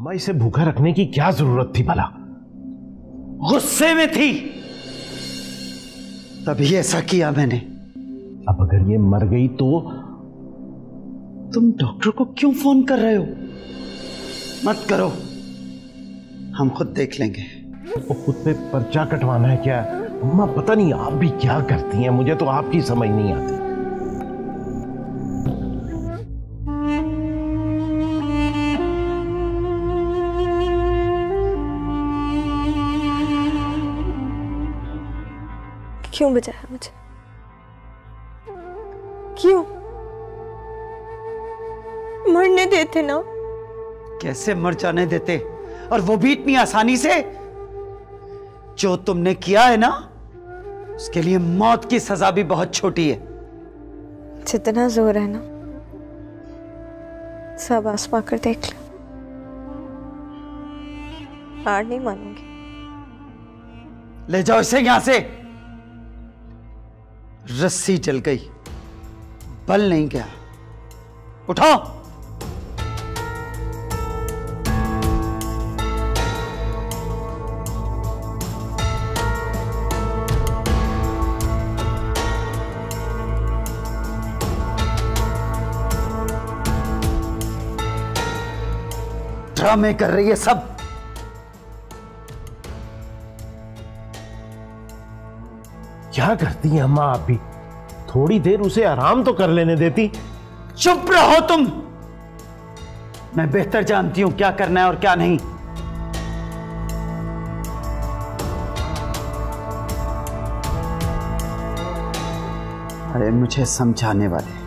अम्मा इसे भूखा रखने की क्या जरूरत थी भला? गुस्से में थी तभी ऐसा किया मैंने। अब अगर ये मर गई तो? तुम डॉक्टर को क्यों फोन कर रहे हो? मत करो, हम खुद देख लेंगे। वो खुद पे पर्चा कटवाना है क्या? अम्मा पता नहीं आप भी क्या करती हैं, मुझे तो आपकी समझ नहीं आती। क्यों बचाया मुझे? क्यों? मरने देते ना। कैसे मर जाने देते, और वो भी इतनी आसानी से? जो तुमने किया है ना, उसके लिए मौत की सजा भी बहुत छोटी है। जितना जोर है ना, सब आसमा कर देख लो, हार नहीं मानूंगी। ले जाओ इसे यहां से। रस्सी जल गई, बल नहीं गया। उठाओ। ड्रामे कर रही है सब। क्या करती हैं अम्मा आप भी? थोड़ी देर उसे आराम तो कर लेने देती। चुप रहो तुम। मैं बेहतर जानती हूं क्या करना है और क्या नहीं। अरे मुझे समझाने वाले